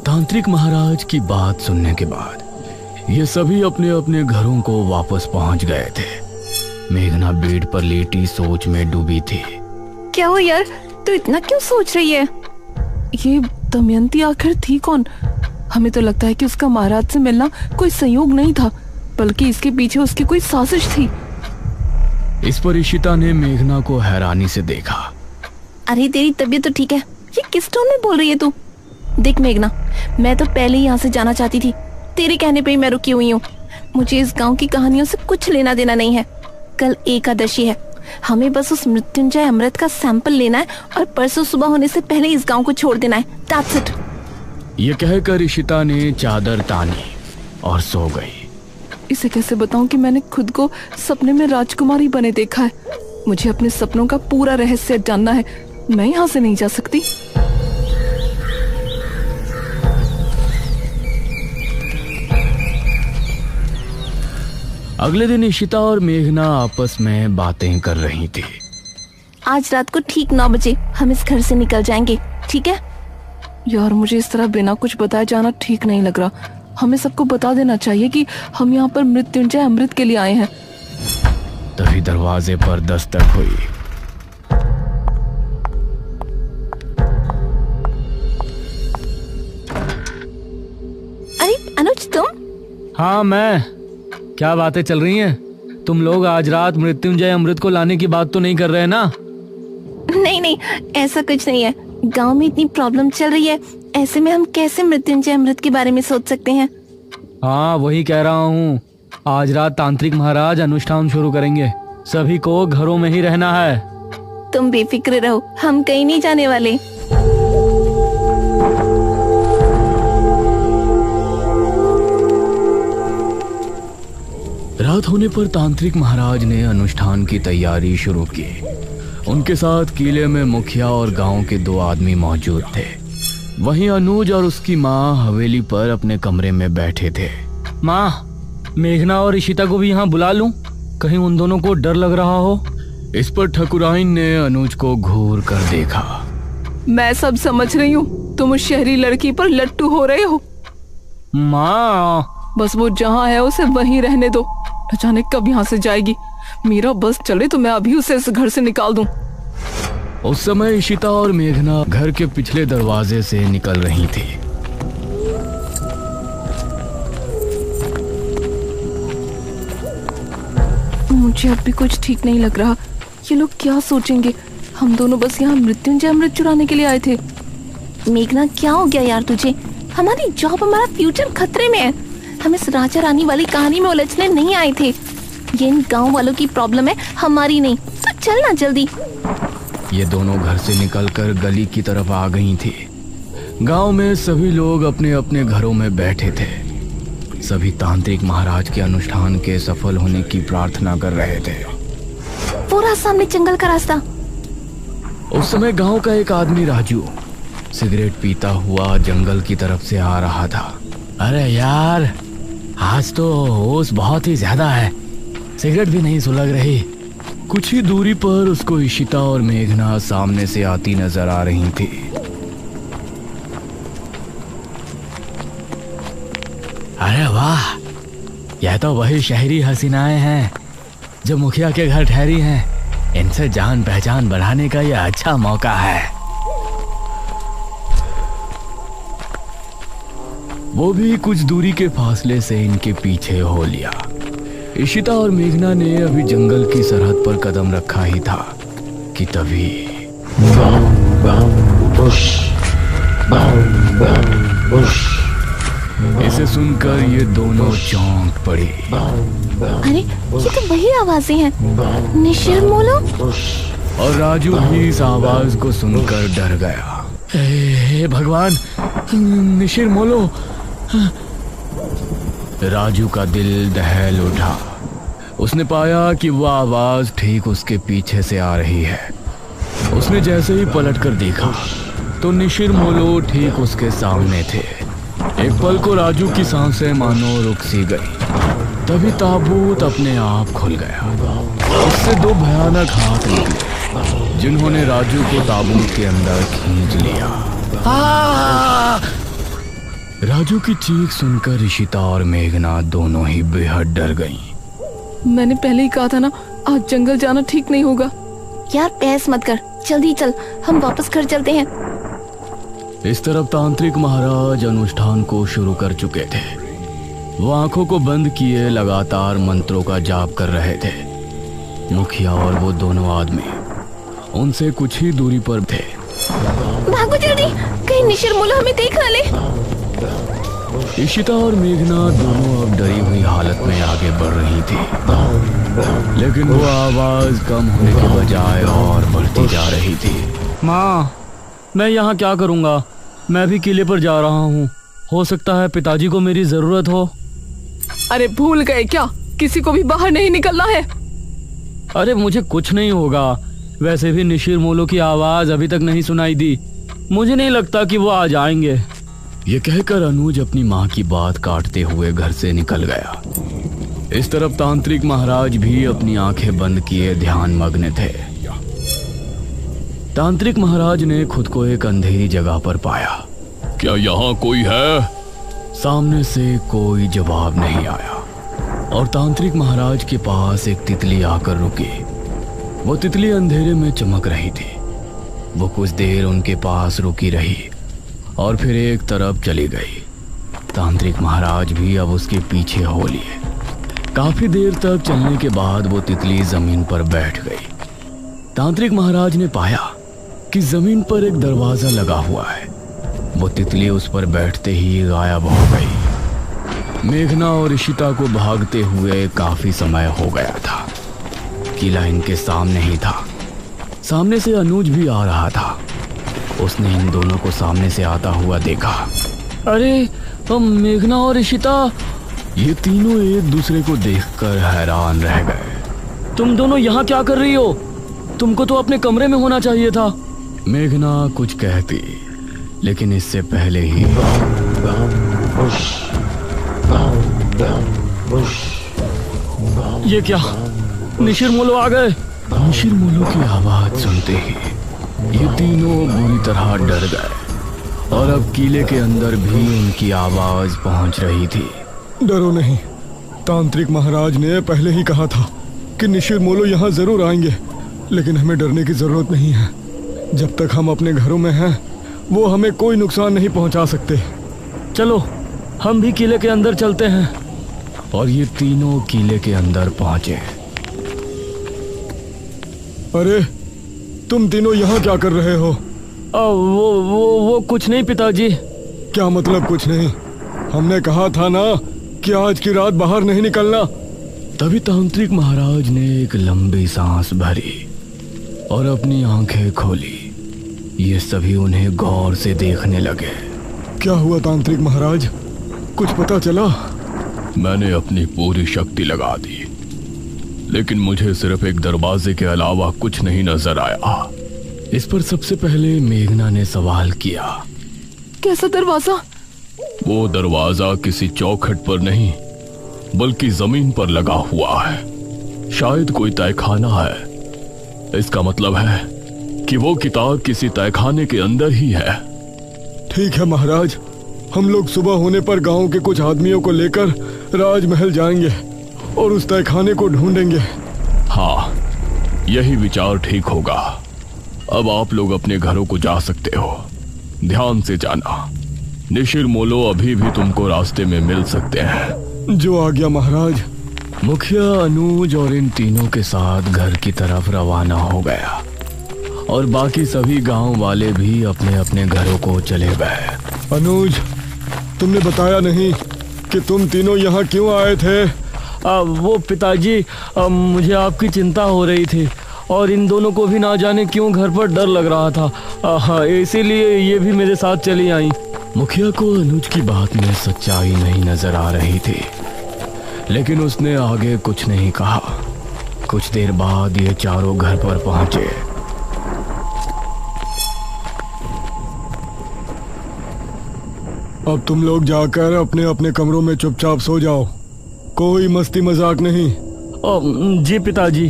तांत्रिक महाराज की बात सुनने के बाद ये सभी अपने अपने घरों को वापस पहुंच गए थे। मेघना बेड पर लेटी सोच में डूबी थी। क्या हो यार, तू इतना क्यों सोच रही है? ये दमयंती आखिर थी कौन? हमें तो लगता है कि उसका महाराज से मिलना कोई संयोग नहीं था, बल्कि इसके पीछे उसकी कोई साजिश थी। इस पर इशिता ने मेघना को हैरानी से देखा। अरे तेरी तबीयत तो ठीक है, ये किस टोन में बोल रही है तू? देख मेघना, मैं तो पहले ही यहाँ से जाना चाहती थी, तेरे कहने पे ही मैं रुकी हुई हूँ। मुझे इस गांव की कहानियों से कुछ लेना देना नहीं है। कल एकादशी है, हमें बस उस मृत्युंजय अमृत का सैंपल लेना है और परसों सुबह होने से पहले इस गांव को छोड़ देना है। That's it। ये कहकर इशिता ने चादर तानी और सो गई। इसे कैसे बताऊं कि मैंने खुद को सपने में राजकुमारी बने देखा है। मुझे अपने सपनों का पूरा रहस्य जानना है, मैं यहाँ से नहीं जा सकती। अगले दिन इशिता और मेघना आपस में बातें कर रही थी। आज रात को ठीक 9 बजे हम इस घर से निकल जाएंगे, ठीक है? यार मुझे इस तरह बिना कुछ बताए जाना ठीक नहीं लग रहा। हमें सबको बता देना चाहिए कि हम यहाँ पर मृत्युंजय अमृत के लिए आए हैं। तभी दरवाजे पर दस्तक हुई। अरे अनुज, तुम? हाँ मैं। क्या बातें चल रही हैं? तुम लोग आज रात मृत्युंजय अमृत को लाने की बात तो नहीं कर रहे ना? नहीं नहीं, ऐसा कुछ नहीं है। गांव में इतनी प्रॉब्लम चल रही है, ऐसे में हम कैसे मृत्युंजय अमृत के बारे में सोच सकते हैं? हाँ वही कह रहा हूँ। आज रात तांत्रिक महाराज अनुष्ठान शुरू करेंगे, सभी को घरों में ही रहना है। तुम बेफिक्र रहो, हम कहीं नहीं जाने वाले। रात होने पर तांत्रिक महाराज ने अनुष्ठान की तैयारी शुरू की। उनके साथ किले में मुखिया और गांव के 2 आदमी मौजूद थे। वहीं अनुज और उसकी माँ हवेली पर अपने कमरे में बैठे थे। माँ, मेघना और इशिता को भी यहाँ बुला लूं? कहीं उन दोनों को डर लग रहा हो। इस पर ठकुराइन ने अनुज को घूर कर देखा। मैं सब समझ रही हूँ, तुम उस शहरी लड़की पर लट्टू हो रहे हो। माँ, बस वो जहाँ है उसे वहीं रहने दो, न जाने कब यहाँ से जाएगी। मेरा बस चले तो मैं अभी उसे इस घर से निकाल दूं। उस समय इशिता और मेघना घर के पिछले दरवाजे से निकल रही थी। मुझे अब भी कुछ ठीक नहीं लग रहा। ये लोग क्या सोचेंगे? हम दोनों बस यहाँ मृत्युंजय अमृत चुराने के लिए आए थे। मेघना, क्या हो गया यार तुझे? हमारी जॉब, हमारा फ्यूचर खतरे में है। हम इस राजा रानी वाली कहानी में उलझने नहीं आए थे। ये इन गांव वालों की प्रॉब्लम है, हमारी नहीं। तो चल ना जल्दी। ये दोनों घर से निकलकर गली की तरफ आ गई थी। गांव में सभी लोग अपने अपने घरों में बैठे थे। सभी तांत्रिक महाराज के अनुष्ठान के सफल होने की प्रार्थना कर रहे थे। पूरा सामने जंगल का रास्ता। उस समय गांव का एक आदमी राजू सिगरेट पीता हुआ जंगल की तरफ से आ रहा था। अरे यार, आज तो होश बहुत ही ज्यादा है, सिगरेट भी नहीं सुलग रही। कुछ ही दूरी पर उसको इशिता और मेघना सामने से आती नजर आ रही थी। अरे वाह, यह तो वही शहरी हसीनाएं हैं जो मुखिया के घर ठहरी हैं। इनसे जान पहचान बढ़ाने का यह अच्छा मौका है। वो भी कुछ दूरी के फासले से इनके पीछे हो लिया। इशिता और मेघना ने अभी जंगल की सरहद पर कदम रखा ही था कि तभी इसे सुनकर ये दोनों चौंक पड़ी। अरे ये तो वही आवाजें हैं, निशिर मोलो। और राजू भी इस आवाज को सुनकर डर गया। हे भगवान, निशिर मोलो। राजू का दिल दहल उठा। उसने पाया कि वह आवाज ठीक उसके पीछे से आ रही है। उसने जैसे ही पलटकर देखा तो निशिर मोलो ठीक उसके सामने थे। एक पल को राजू की सांसें मानो रुक सी गई। तभी ताबूत अपने आप खुल गया। उससे 2 भयानक हाथ निकले जिन्होंने राजू को ताबूत के अंदर खींच लिया। राजू की चीख सुनकर ऋषिता और मेघना दोनों ही बेहद डर गईं। मैंने पहले ही कहा था ना, आज जंगल जाना ठीक नहीं होगा। यार बहस मत कर, जल्दी चल, हम वापस घर चलते हैं। इस तरफ तांत्रिक महाराज अनुष्ठान को शुरू कर चुके थे। वो आंखों को बंद किए लगातार मंत्रों का जाप कर रहे थे। मुखिया और वो दोनों आदमी उनसे कुछ ही दूरी पर थे। भागो जल्दी, कहीं निशिर मुल्ला हमें देख ना ले। इशिता और मेघना दोनों अब डरी हुई हालत में आगे बढ़ रही थी, लेकिन वो आवाज कम होने के बजाय और बढ़ती जा रही थी। माँ, मैं यहाँ क्या करूँगा? मैं भी किले पर जा रहा हूँ। हो सकता है पिताजी को मेरी जरूरत हो। अरे भूल गए क्या, किसी को भी बाहर नहीं निकलना है। अरे मुझे कुछ नहीं होगा। वैसे भी निशिर मोलो की आवाज अभी तक नहीं सुनाई दी। मुझे नहीं लगता कि वो आ जाएंगे। ये कहकर अनुज अपनी माँ की बात काटते हुए घर से निकल गया। इस तरफ तांत्रिक महाराज भी अपनी आंखें बंद किए ध्यान मग्न थे। तांत्रिक महाराज ने खुद को एक अंधेरी जगह पर पाया। क्या यहाँ कोई है? सामने से कोई जवाब नहीं आया और तांत्रिक महाराज के पास एक तितली आकर रुकी। वो तितली अंधेरे में चमक रही थी। वो कुछ देर उनके पास रुकी रही और फिर एक तरफ चली गई। तांत्रिक महाराज भी अब उसके पीछे हो लिए। काफी देर तक चलने के बाद वो तितली जमीन पर बैठ गई। तांत्रिक महाराज ने पाया कि जमीन पर एक दरवाजा लगा हुआ है। वो तितली उस पर बैठते ही गायब हो गई। मेघना और ऋषिता को भागते हुए काफी समय हो गया था। किला इनके सामने ही था। सामने से अनुज भी आ रहा था। उसने इन दोनों को सामने से आता हुआ देखा। अरे मेघना और ऋषिता, ये तीनों एक दूसरे को देखकर हैरान रह गए। तुम दोनों यहाँ क्या कर रही हो? तुमको तो अपने कमरे में होना चाहिए था। मेघना कुछ कहती, लेकिन इससे पहले ही ये क्या, निशिर मोलो आ गए? निशिर मोलो की आवाज सुनते ही ये तीनों बुरी तरह डर गए और अब किले के अंदर भी उनकी आवाज पहुंच रही थी। डरो नहीं, तांत्रिक महाराज ने पहले ही कहा था कि निशिर मोलो यहाँ जरूर आएंगे, लेकिन हमें डरने की जरूरत नहीं है। जब तक हम अपने घरों में हैं, वो हमें कोई नुकसान नहीं पहुंचा सकते। चलो हम भी किले के अंदर चलते हैं। और ये तीनों किले के अंदर पहुंचे। अरे तुम तीनों यहाँ क्या कर रहे हो? वो कुछ नहीं पिताजी। क्या मतलब कुछ नहीं? हमने कहा था ना कि आज की रात बाहर नहीं निकलना। तभी तांत्रिक महाराज ने एक लंबी सांस भरी और अपनी आंखें खोली। ये सभी उन्हें गौर से देखने लगे। क्या हुआ तांत्रिक महाराज, कुछ पता चला? मैंने अपनी पूरी शक्ति लगा दी, लेकिन मुझे सिर्फ एक दरवाजे के अलावा कुछ नहीं नजर आया। इस पर सबसे पहले मेघना ने सवाल किया। कैसा दरवाजा? वो दरवाजा किसी चौखट पर नहीं बल्कि जमीन पर लगा हुआ है। शायद कोई तहखाना है। इसका मतलब है कि वो किताब किसी तहखाने के अंदर ही है। ठीक है महाराज, हम लोग सुबह होने पर गांव के कुछ आदमियों को लेकर राजमहल जाएंगे और उस तहखाने को ढूंढेंगे। हाँ, यही विचार ठीक होगा। अब आप लोग अपने घरों को जा सकते हो। ध्यान से जाना, निशिर मोलो अभी भी तुमको रास्ते में मिल सकते हैं। जो आ गया महाराज। मुखिया अनुज और इन तीनों के साथ घर की तरफ रवाना हो गया और बाकी सभी गांव वाले भी अपने अपने घरों को चले गए। अनुज, तुमने बताया नहीं कि तुम तीनों यहाँ क्यों आए थे? वो पिताजी, मुझे आपकी चिंता हो रही थी और इन दोनों को भी ना जाने क्यों घर पर डर लग रहा था। इसीलिए ये भी मेरे साथ चली आई। मुखिया को अनुज की बात में सच्चाई नहीं नजर आ रही थी, लेकिन उसने आगे कुछ नहीं कहा। कुछ देर बाद ये चारों घर पर पहुंचे। अब तुम लोग जाकर अपने अपने कमरों में चुपचाप सो जाओ। कोई मस्ती मजाक नहीं। जी पिताजी।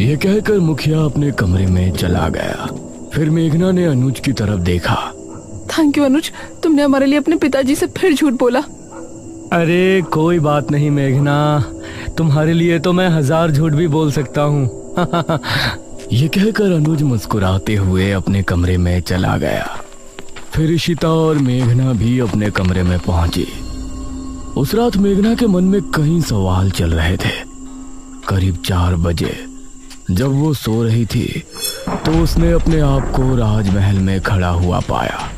ये कहकर मुखिया अपने कमरे में चला गया। फिर मेघना ने अनुज की तरफ देखा। थैंक यू अनुज, तुमने हमारे लिए अपने पिताजी से फिर झूठ बोला। अरे कोई बात नहीं मेघना, तुम्हारे लिए तो मैं 1000 झूठ भी बोल सकता हूँ। ये कहकर अनुज मुस्कुराते हुए अपने कमरे में चला गया। फिर इशिता और मेघना भी अपने कमरे में पहुंची। उस रात मेघना के मन में कई सवाल चल रहे थे। करीब 4 बजे जब वो सो रही थी तो उसने अपने आप को राजमहल में खड़ा हुआ पाया।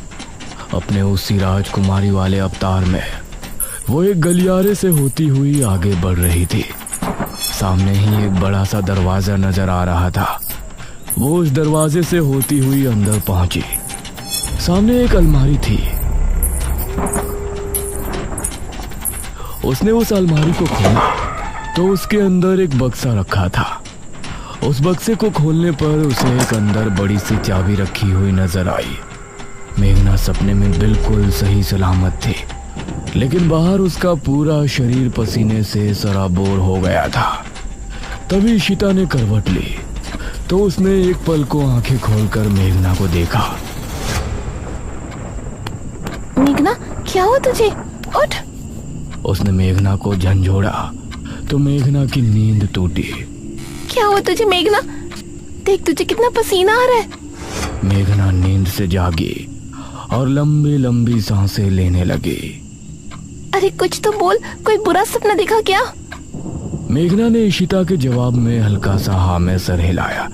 अपने उसी राजकुमारी वाले अवतार में वो एक गलियारे से होती हुई आगे बढ़ रही थी। सामने ही एक बड़ा सा दरवाजा नजर आ रहा था। वो उस दरवाजे से होती हुई अंदर पहुंची। सामने एक अलमारी थी। उसने उस अलमारी को खोला तो उसके अंदर एक बक्सा रखा था। उस बक्से को खोलने पर उसे एक अंदर बड़ी सी चाबी रखी हुई नजर आई। मेघना सपने में बिल्कुल सही सलामत थी, लेकिन बाहर उसका पूरा शरीर पसीने से सराबोर हो गया था। तभी इशिता ने करवट ली तो उसने एक पल को आंखें खोलकर मेघना को देखा। मेघना, क्या हुआ तुझे? उठ। उसने मेघना को झंझोड़ा तो मेघना की नींद टूटी। क्या हुआ तुझे मेघना? देख तुझे कितना पसीना आ रहा है। मेघना नींद से जागी और लंबी लंबी सांसें लेने लगी। अरे कुछ तो बोल, कोई बुरा सपना देखा क्या? मेघना ने इशिता के जवाब में हल्का सा हाँ में सर हिलाया।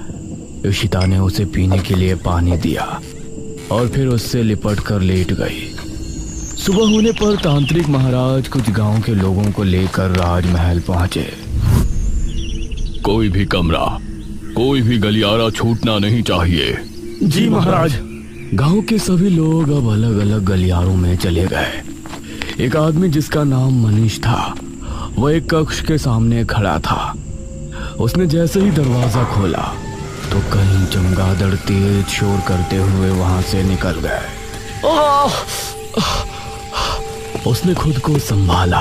इशिता ने उसे पीने के लिए पानी दिया और फिर उससे लिपट कर लेट गई। सुबह होने पर तांत्रिक महाराज कुछ गांव के लोगों को लेकर राजमहल पहुंचे। कोई भी कमरा, कोई भी गलियारा छूटना नहीं चाहिए। जी महाराज। गांव के सभी लोग अब अलग अलग गलियारों में चले गए। एक आदमी जिसका नाम मनीष था, वह एक कक्ष के सामने खड़ा था। उसने जैसे ही दरवाजा खोला तो कई चमगादड़ तेज शोर करते हुए वहां से निकल गए। उसने खुद को संभाला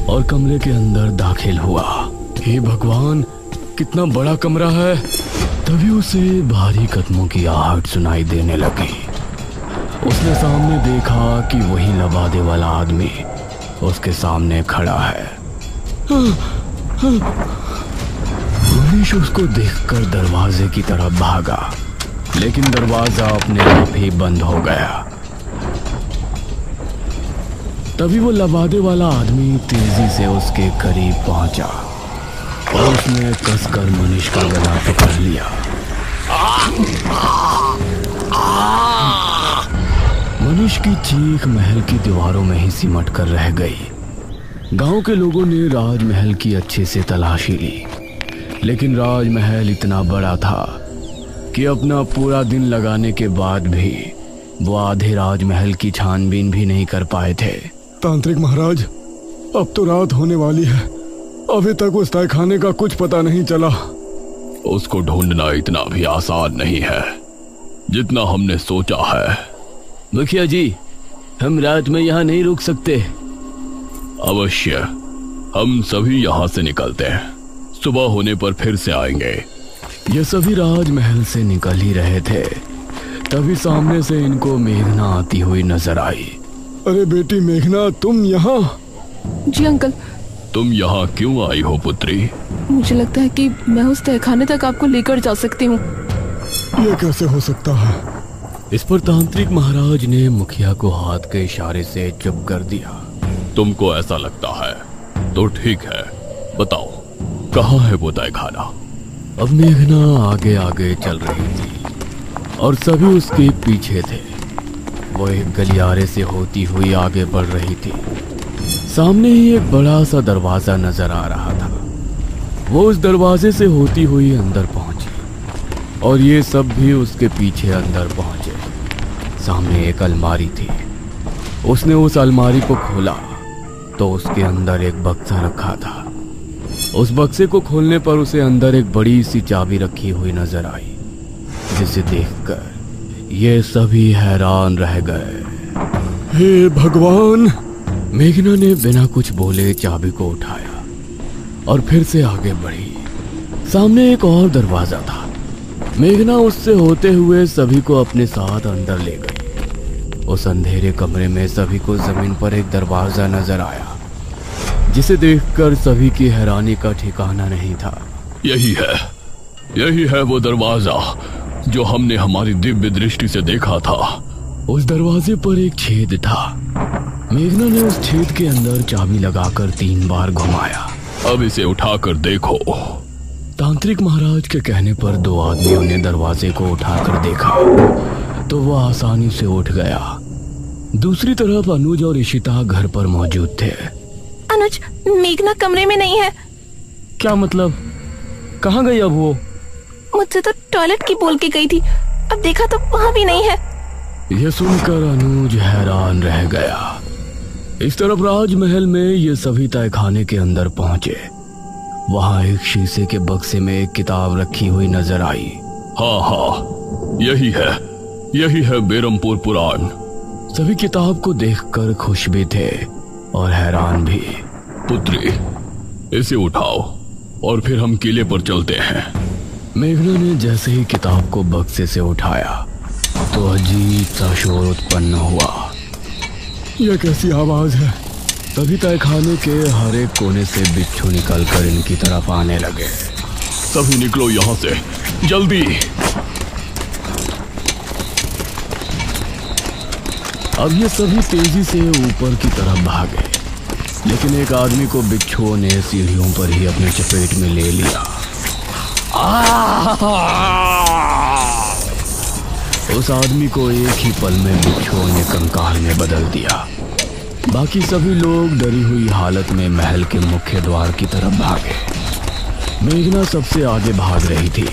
और कमरे के अंदर दाखिल हुआ। हे भगवान, कितना बड़ा कमरा है। तभी उसे भारी कदमों की आहट सुनाई देने लगी। उसने सामने देखा कि वही लबादे वाला आदमी उसके सामने खड़ा है। मनीष उसको देखकर दरवाजे की तरफ भागा, लेकिन दरवाजा अपने आप ही बंद हो गया। तभी वो लबादे वाला आदमी तेजी से उसके करीब पहुंचा और उसने कसकर मनीष का गला पकड़ लिया। मनीष की चीख महल की दीवारों में ही सिमट कर रह गई। गांव के लोगों ने राजमहल की अच्छे से तलाशी ली, लेकिन राजमहल इतना बड़ा था कि अपना पूरा दिन लगाने के बाद भी वो आधे राजमहल की छानबीन भी नहीं कर पाए थे। तांत्रिक महाराज, अब तो रात होने वाली है। अभी तक उस तहखाने का कुछ पता नहीं चला। उसको ढूंढना इतना भी आसान नहीं है जितना हमने सोचा है। मुखिया जी, हम रात में यहाँ नहीं रुक सकते। अवश्य, हम सभी यहाँ से निकलते हैं। सुबह होने पर फिर से आएंगे। ये सभी राजमहल से निकल ही रहे थे, तभी सामने से इनको मेघना आती हुई नजर आई। अरे बेटी मेघना, तुम यहाँ? जी अंकल। तुम यहाँ क्यों आई हो पुत्री? मुझे लगता है कि मैं उस तहखाने तक आपको लेकर जा सकती हूँ। ये कैसे हो सकता है? इस पर तांत्रिक महाराज ने मुखिया को हाथ के इशारे से चुप कर दिया। तुमको ऐसा लगता है तो ठीक है, बताओ कहाँ है वो तहखाना? अब मेघना आगे आगे चल रही थी और सभी उसके पीछे थे। वो एक गलियारे से होती हुई आगे बढ़ रही थी। सामने ही एक बड़ा सा दरवाजा नजर आ रहा था। वो उस दरवाजे से होती हुई अंदर पहुंची और ये सब भी उसके पीछे अंदर पहुंचे। सामने एक अलमारी थी। उसने उस अलमारी को खोला तो उसके अंदर एक बक्सा रखा था। उस बक्से को खोलने पर उसे अंदर एक बड़ी सी चाबी रखी हुई नजर आई, जिसे देखकर ये सभी हैरान रह गए। हे भगवान! मेघना ने बिना कुछ बोले चाबी को उठाया और फिर से आगे बढ़ी। सामने एक और दरवाजा था। मेघना उससे होते हुए सभी को अपने साथ अंदर ले गई। उस अंधेरे कमरे में सभी को जमीन पर एक दरवाजा नजर आया, जिसे देखकर सभी की हैरानी का ठिकाना नहीं था। यही है वो दरवाजा जो हमने हमारी दिव्य दृष्टि से देखा था। उस दरवाजे पर एक छेद था। मेघना ने उस छेद के अंदर चाबी लगाकर 3 बार घुमाया। अब इसे उठाकर देखो। तांत्रिक महाराज के कहने पर 2 आदमियों ने दरवाजे को उठाकर देखा तो वह आसानी से उठ गया। दूसरी तरफ अनुज और इशिता घर पर मौजूद थे। अनुज, मेघना कमरे में नहीं है। क्या मतलब? कहाँ गई अब वो? मुझसे तो टॉयलेट की बोल के गई थी, अब देखा तो वहाँ भी नहीं है। यह सुनकर अनुज हैरान रह गया। इस तरफ राजमहल में ये सभी तहखाने के अंदर पहुंचे। वहां एक शीशे के बक्से में एक किताब रखी हुई नजर आई। हाँ, यही है बेरमपुर पुराण। सभी किताब को देखकर खुश भी थे और हैरान भी। पुत्री, इसे उठाओ और फिर हम किले पर चलते हैं। मेघना ने जैसे ही किताब को बक्से से उठाया तो अजीब सा शोर उत्पन्न हुआ। यह कैसी आवाज है? तभी तहखाने के हर एक कोने से बिच्छू निकलकर इनकी तरफ आने लगे। सभी निकलो यहाँ से, जल्दी। अब ये सभी तेजी से ऊपर की तरफ भागे, लेकिन एक आदमी को बिच्छुओं ने सीढ़ियों पर ही अपने चपेट में ले लिया। उस आदमी को एक ही पल में बिच्छुओं ने कंकाल में बदल दिया। बाकी सभी लोग डरी हुई हालत में महल के मुख्य द्वार की तरफ भागे। मेघना सबसे आगे भाग रही थी।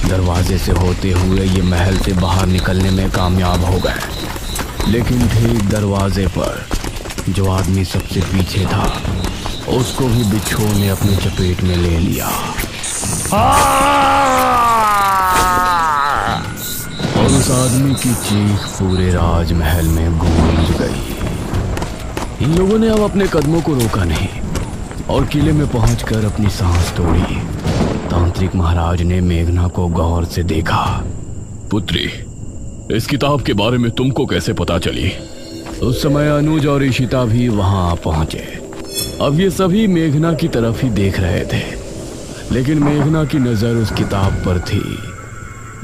दरवाजे से होते हुए ये महल से बाहर निकलने में कामयाब हो गए, लेकिन ठीक दरवाजे पर जो आदमी सबसे पीछे था उसको भी बिच्छुओं ने अपनी चपेट में ले लिया और उस आदमी की चीख पूरे राजमहल में गूंज गई। इन लोगों ने अब अपने कदमों को रोका नहीं और किले में पहुंचकर अपनी सांस तोड़ी। तांत्रिक महाराज ने मेघना को गौर से देखा। पुत्री, इस किताब के बारे में तुमको कैसे पता चली? उस समय अनुज और इशिता भी वहां पहुंचे। अब ये सभी मेघना की तरफ ही देख रहे थे, लेकिन मेघना की नजर उस किताब पर थी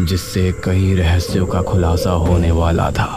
जिससे कई रहस्यों का खुलासा होने वाला था।